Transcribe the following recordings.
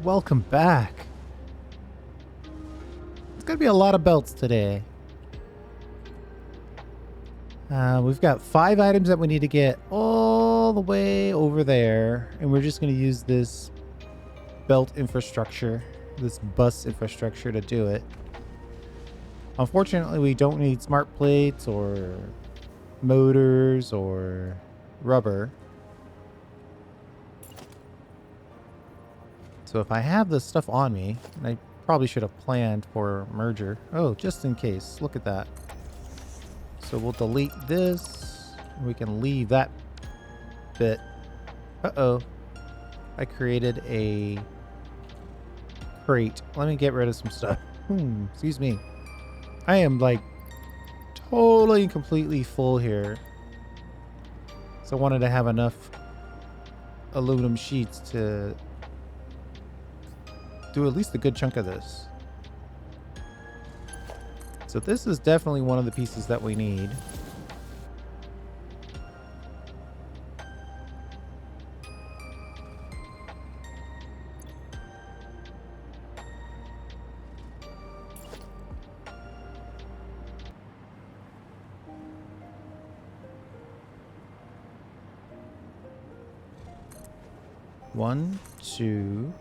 Welcome back. It's gonna be a lot of belts today. We've got 5 items that we need to get all the way over there, and we're just gonna use this belt infrastructure, this bus infrastructure to do it. Unfortunately, we don't need smart plates or motors or rubber. So if I have this stuff on me, and I probably should have planned for merger. Oh, just in case. Look at that. So we'll delete this. We can leave that bit. Uh-oh. I created a crate. Let me get rid of some stuff. Excuse me. I am like totally and completely full here. So I wanted to have enough aluminum sheets to do at least a good chunk of this. So this is definitely one of the pieces that we need. One, 2,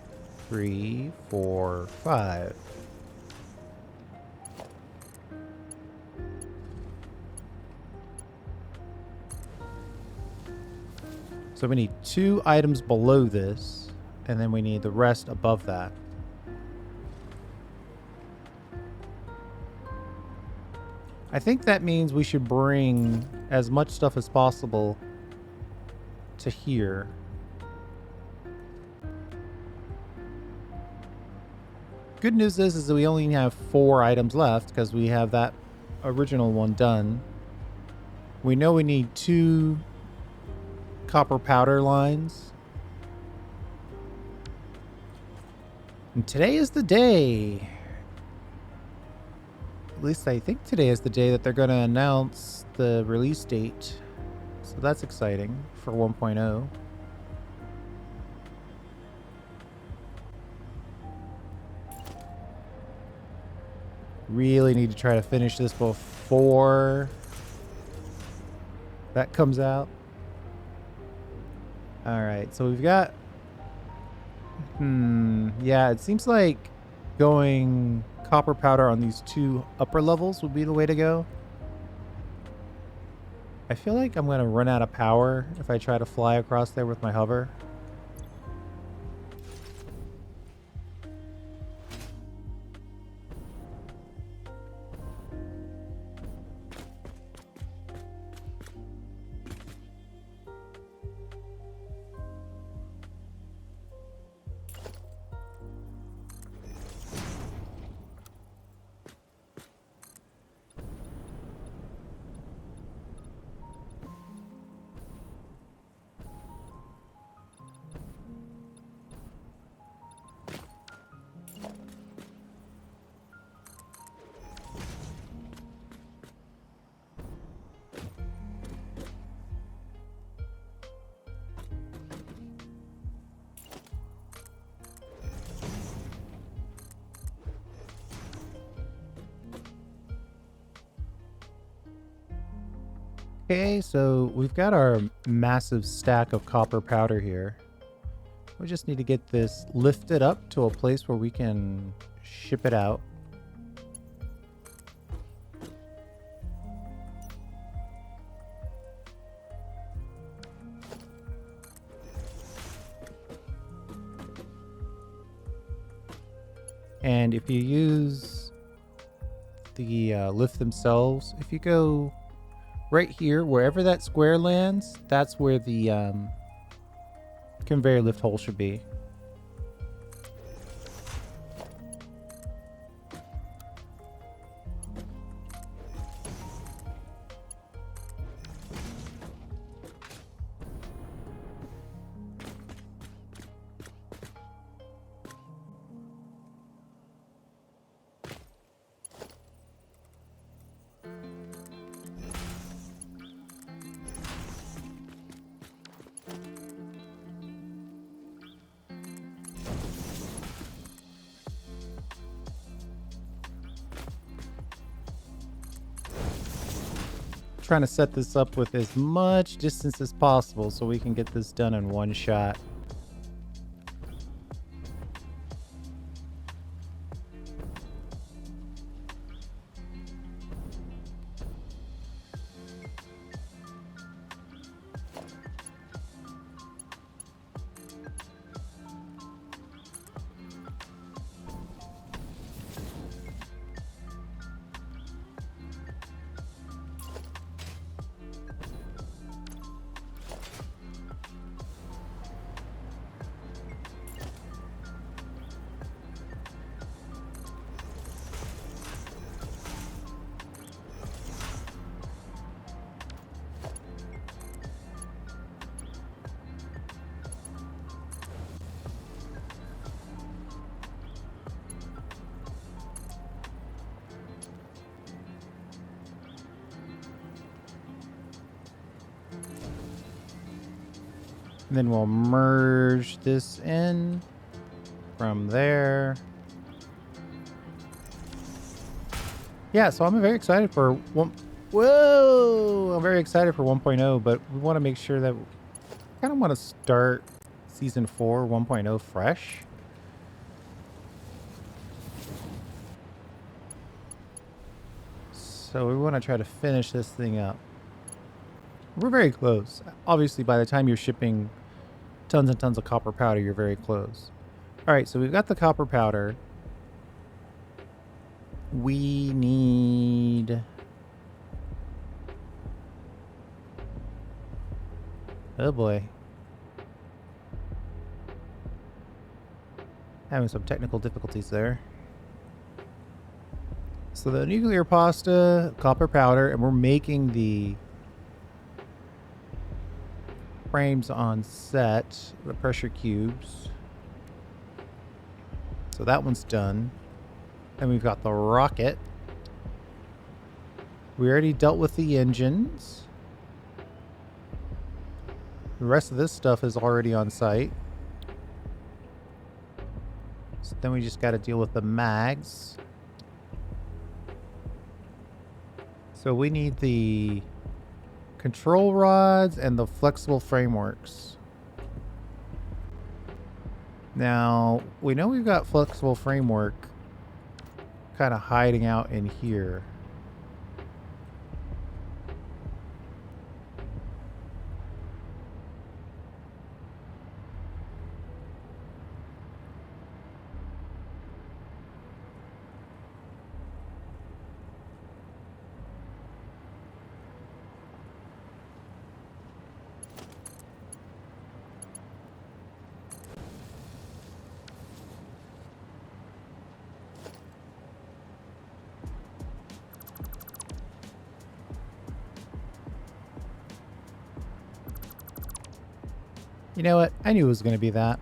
3, 4, 5. So we need 2 items below this, and then we need the rest above that. I think that means we should bring as much stuff as possible to here. Good news is that we only have 4 items left because we have that original one done. We know we need 2 copper powder lines. And today is the day. At least I think today is the day that they're going to announce the release date. So that's exciting for 1.0. Really need to try to finish this before that comes out. All right, so we've got... yeah, it seems like going copper powder on these 2 upper levels would be the way to go. I feel like I'm going to run out of power if I try to fly across there with my hover. Okay, so we've got our massive stack of copper powder here. We just need to get this lifted up to a place where we can ship it out. And if you use the lift themselves, if you go right here, wherever that square lands, that's where the conveyor lift hole should be. trying to set this up with as much distance as possible so we can get this done in one shot. And then we'll merge this in from there. Yeah, so I'm very excited for one. Whoa! I'm very excited for 1.0, but we want to make sure that we kind of want to start season 4 1.0 fresh. So we want to try to finish this thing up. We're very close. Obviously, by the time you're shipping tons and tons of copper powder, you're very close. All right, so we've got the copper powder. We need... Oh boy. Having some technical difficulties there. So the nuclear pasta, copper powder, and we're making the frames on set, the pressure cubes. So that one's done. And we've got the rocket. We already dealt with the engines. The rest of this stuff is already on site. So then we just got to deal with the mags. So we need the control rods and the flexible frameworks. Now, we know we've got flexible framework kind of hiding out in here. You know what? I knew it was going to be that.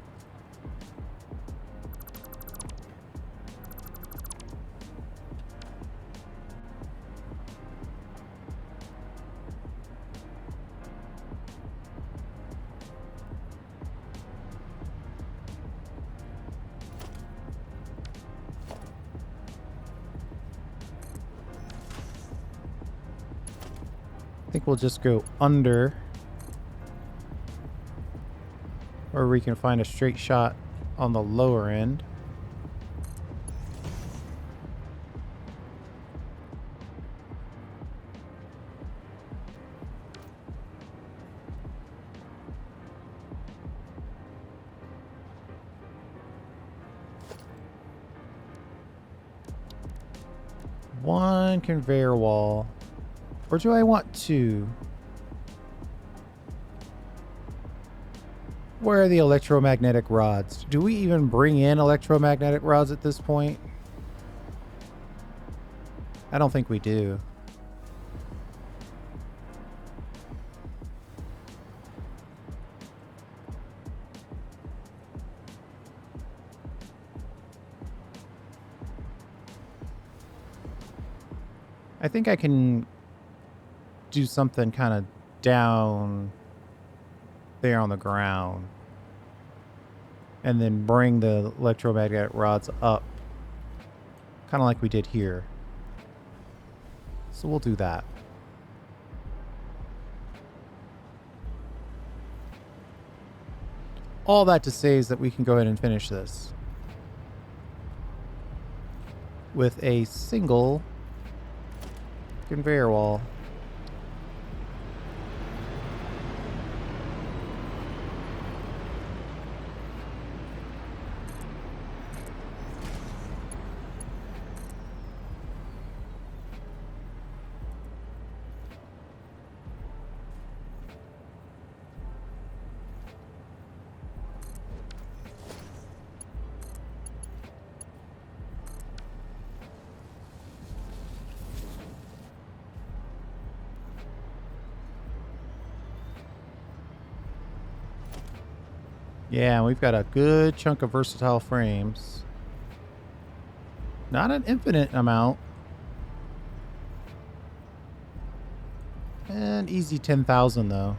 I think we'll just go under. Or we can find a straight shot on the lower end. One conveyor wall. Or do I want two? Where are the electromagnetic rods? Do we even bring in electromagnetic rods at this point? I don't think we do. I think I can do something kind of down there on the ground and then bring the electromagnetic rods up, kind of like we did here. So we'll do that. all that to say is that we can go ahead and finish this with a single conveyor wall. Yeah, we've got a good chunk of versatile frames. Not an infinite amount. And easy 10,000 though.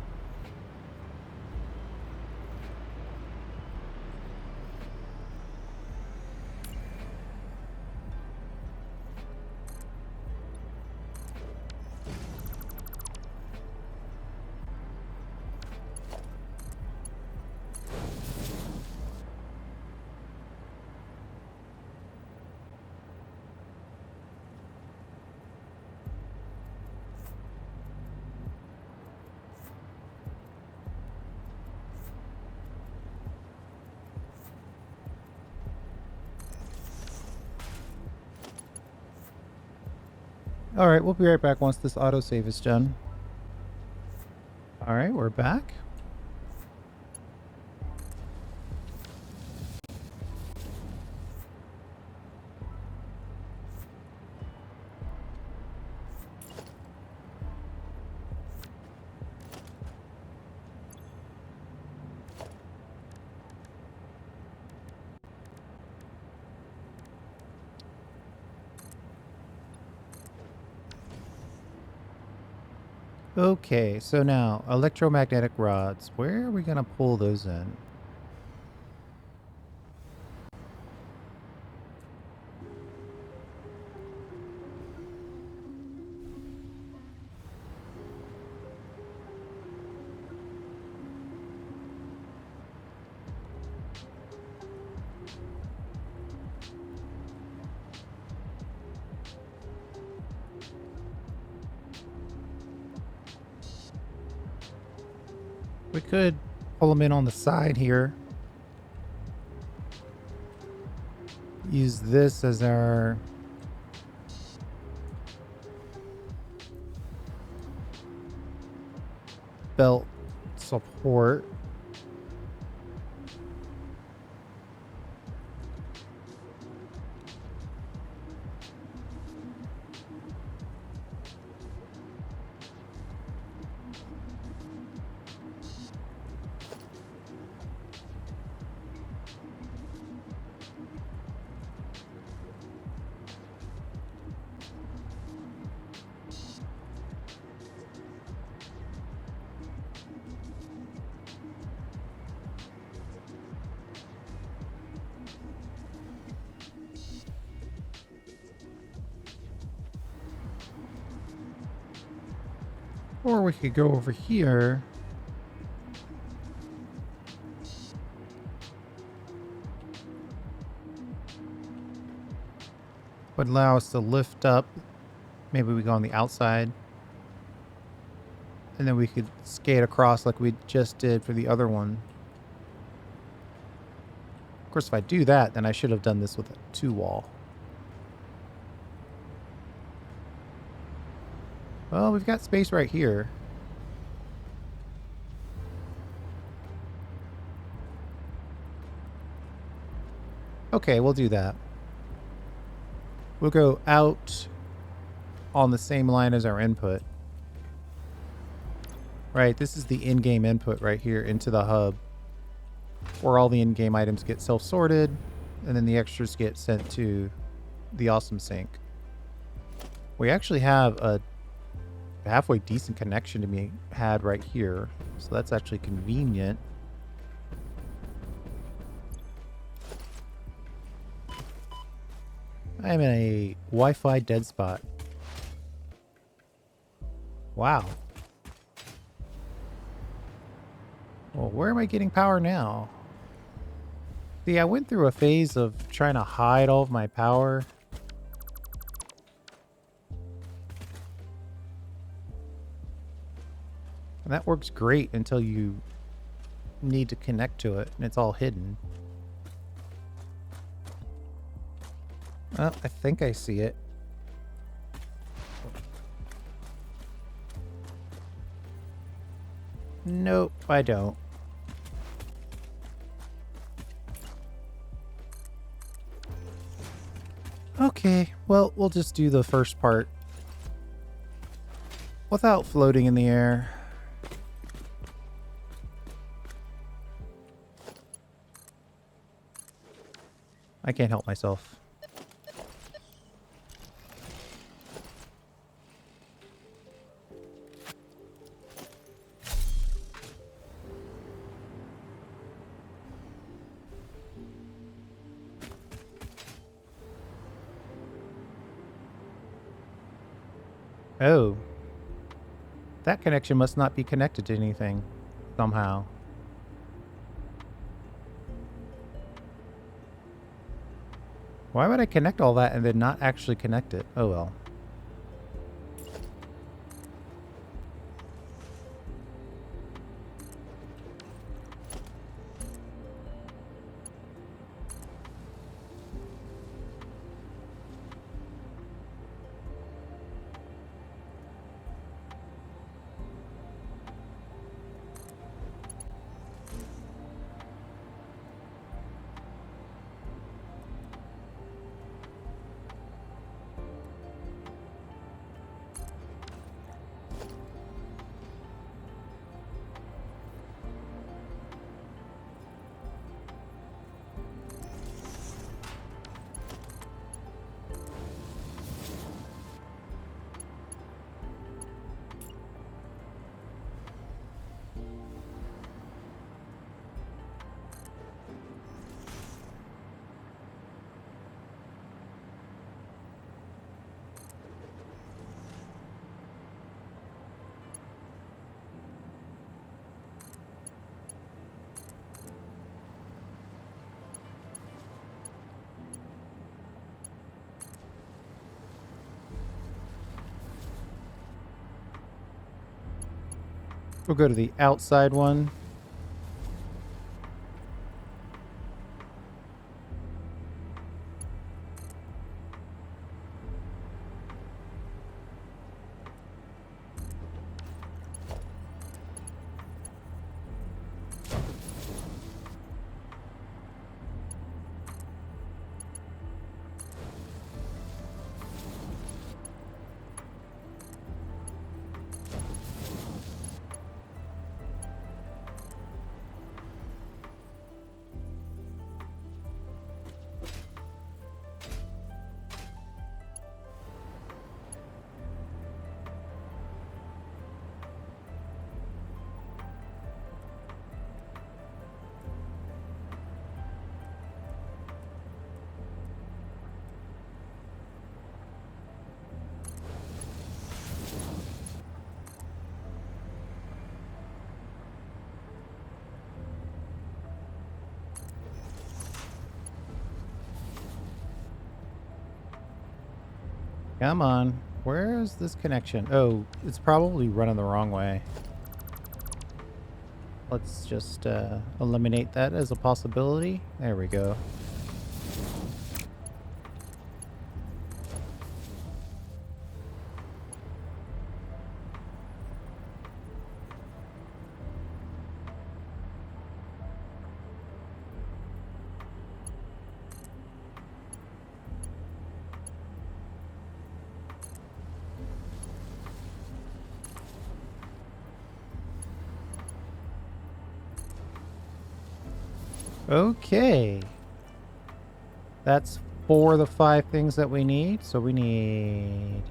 All right, we'll be right back once this autosave is done. All right, we're back. Okay, so now electromagnetic rods. Where are we going to pull those in? We could pull them in on the side here. Use this as our belt support. Or we could go over here. Would allow us to lift up. Maybe we go on the outside. And then we could skate across like we just did for the other one. Of course, if I do that, then I should have done this with a 2-wall. Well, we've got space right here. Okay, we'll do that. We'll go out on the same line as our input. Right, this is the in-game input right here into the hub, where all the in-game items get self-sorted, and then the extras get sent to the awesome sink. We actually have a halfway decent connection to be had right here, so that's actually convenient. I'm in a Wi-Fi dead spot. Wow. Well, where am I getting power now? See, I went through a phase of trying to hide all of my power. And that works great until you need to connect to it and it's all hidden. Oh, I think I see it. Nope, I don't. Okay, well, we'll just do the first part without floating in the air. I can't help myself. Oh. That connection must not be connected to anything somehow. Why would I connect all that and then not actually connect it? Oh well. We'll go to the outside one. Come on. Where is this connection? Oh, it's probably running the wrong way. Let's just eliminate that as a possibility. There we go. Okay. That's 4 of the 5 things that we need. So we need...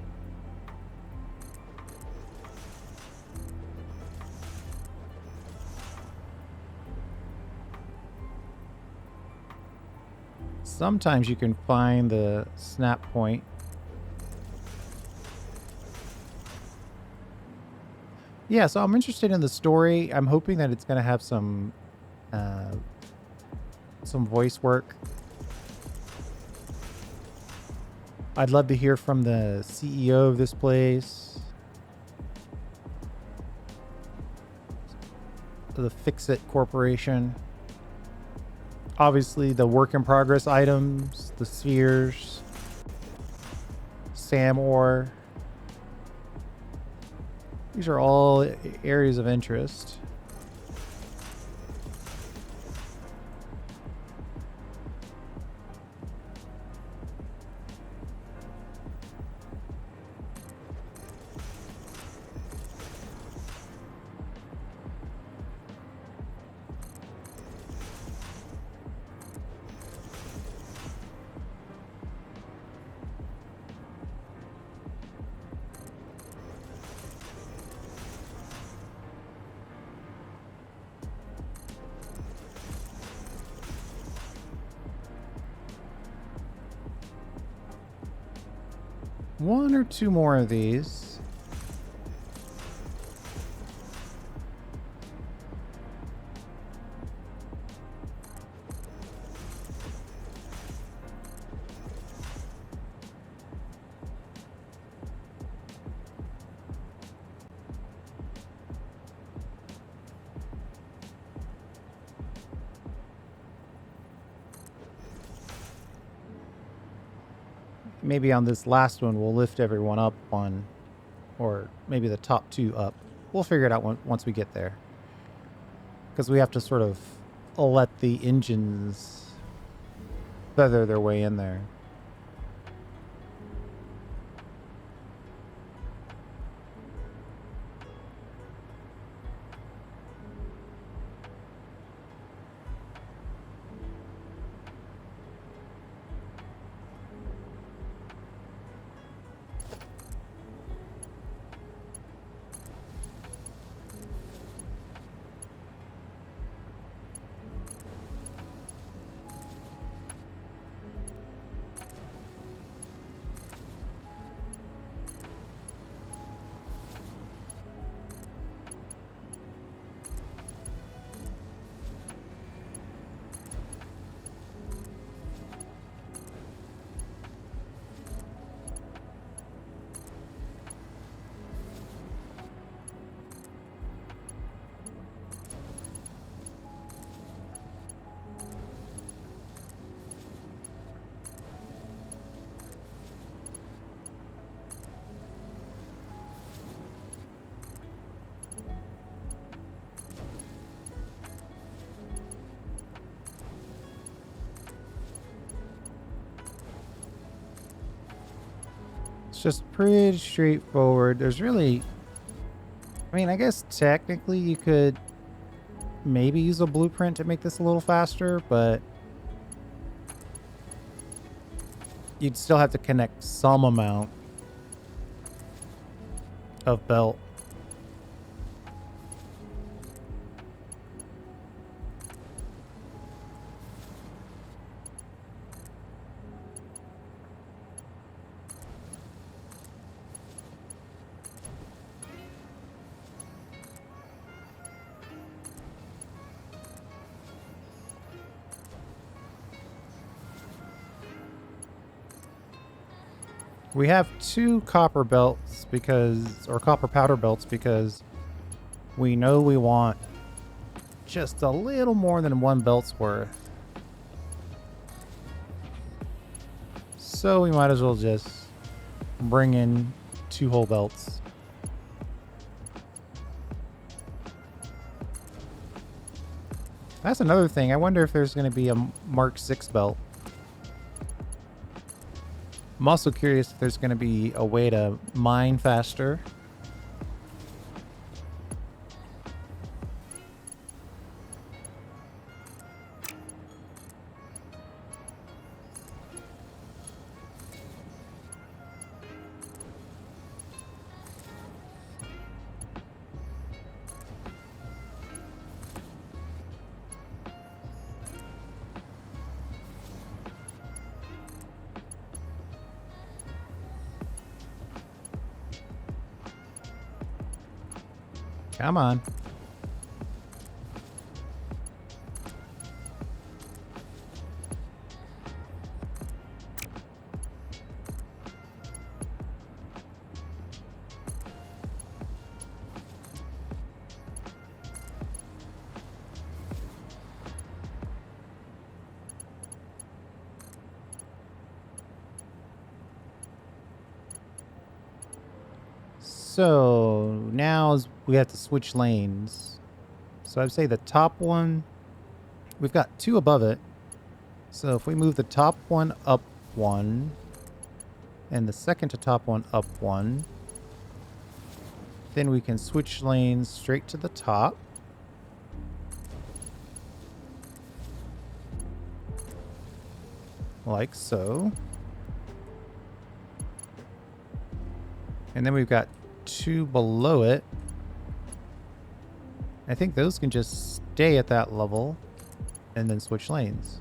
Sometimes you can find the snap point. Yeah, so I'm interested in the story. I'm hoping that it's going to have some some voice work. I'd love to hear from the CEO of this place. The Fix-It Corporation. Obviously, the work in progress items, the spheres, Sam ore. These are all areas of interest. One or two more of these. Maybe on this last one, we'll lift everyone up on, or maybe the top two up. We'll figure it out once we get there. Because we have to sort of let the engines feather their way in there. It's just pretty straightforward. There's really, I mean, I guess technically you could maybe use a blueprint to make this a little faster, but you'd still have to connect some amount of belt. We have 2 copper belts or copper powder belts because we know we want just a little more than 1 belt's worth. So we might as well just bring in 2 whole belts. That's another thing. I wonder if there's going to be a Mark 6 belt. I'm also curious if there's going to be a way to mine faster. Come on. So now we have to switch lanes. So I'd say the top one, we've got two above it. So if we move the top one up one and the second to top one up one, then we can switch lanes straight to the top. Like so. And then we've got two below it. I think those can just stay at that level and then switch lanes.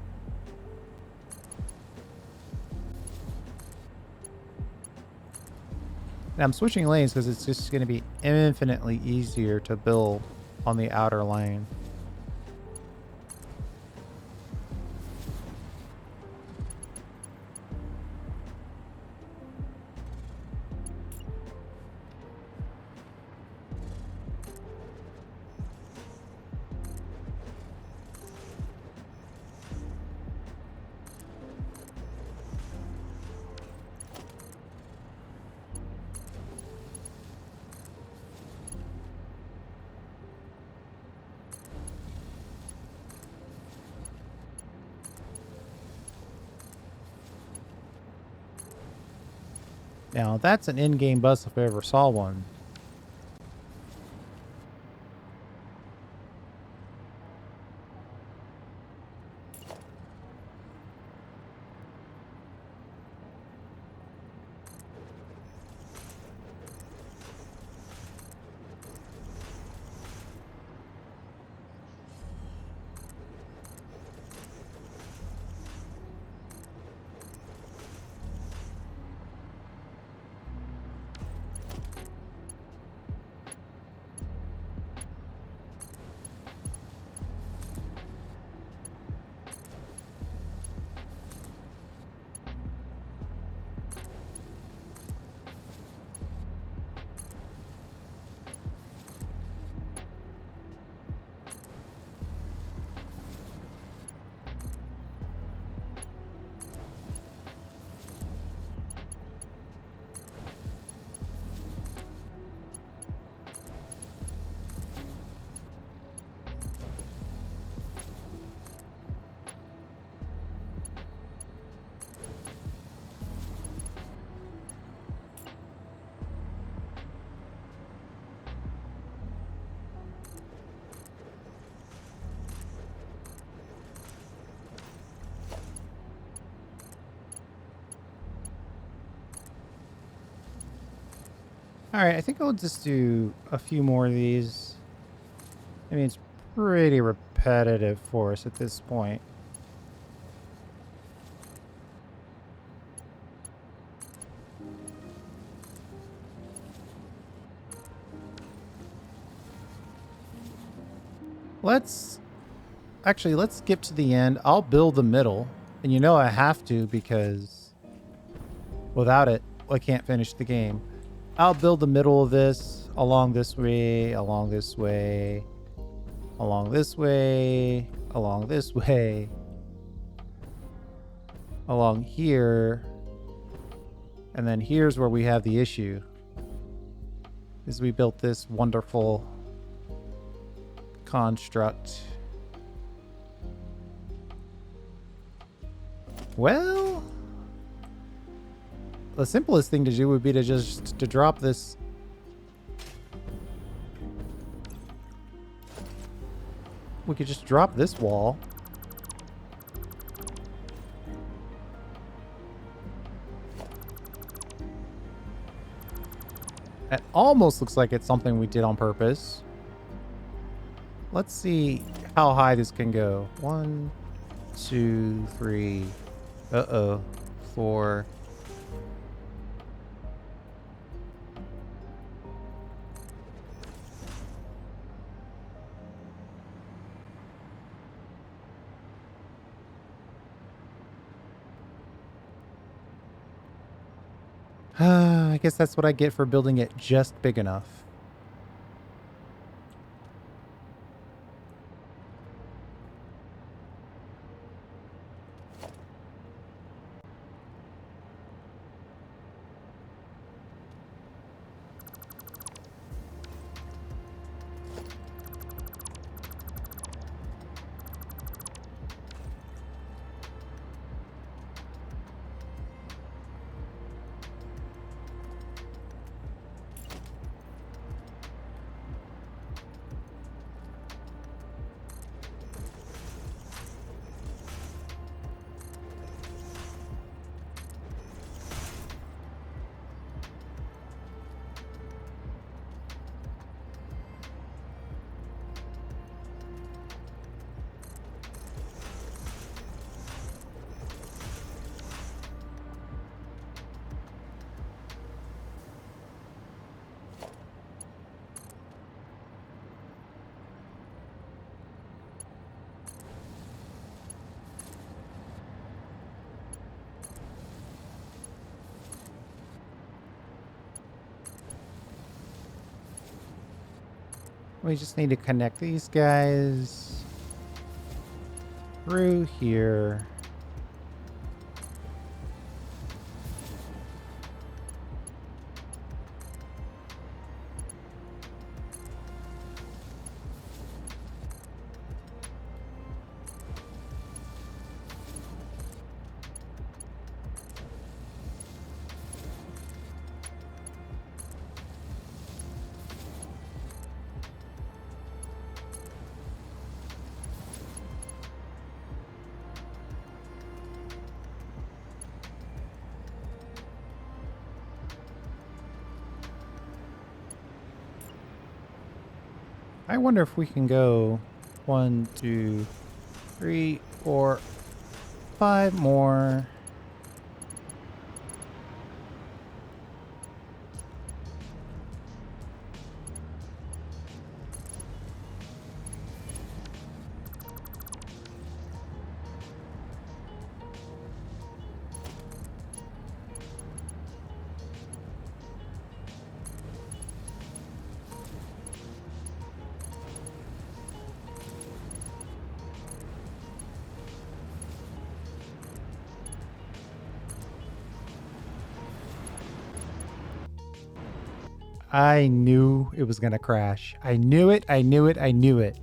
And I'm switching lanes because it's just going to be infinitely easier to build on the outer lane. Now, that's an in-game bus if I ever saw one. Alright, I think I'll just do a few more of these. I mean, it's pretty repetitive for us at this point. Let's skip to the end. I'll build the middle. And you know I have to because without it, I can't finish the game. I'll build the middle of this along this way, along this way, along this way, along this way, along here. And then here's where we have the issue. Is we built this wonderful construct. Well, the simplest thing to do would be to just drop this. We could just drop this wall. It almost looks like it's something we did on purpose. Let's see how high this can go. 1, 2, 3. Uh-oh. 4. I guess that's what I get for building it just big enough. We just need to connect these guys through here. I wonder if we can go 1, 2, 3, 4, 5 more. I knew it was gonna crash. I knew it. I knew it. I knew it.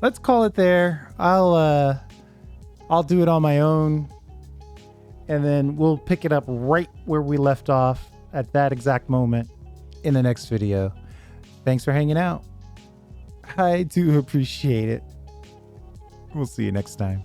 Let's call it there. I'll do it on my own, and then we'll pick it up right where we left off at that exact moment in the next video. Thanks for hanging out. I do appreciate it. We'll see you next time.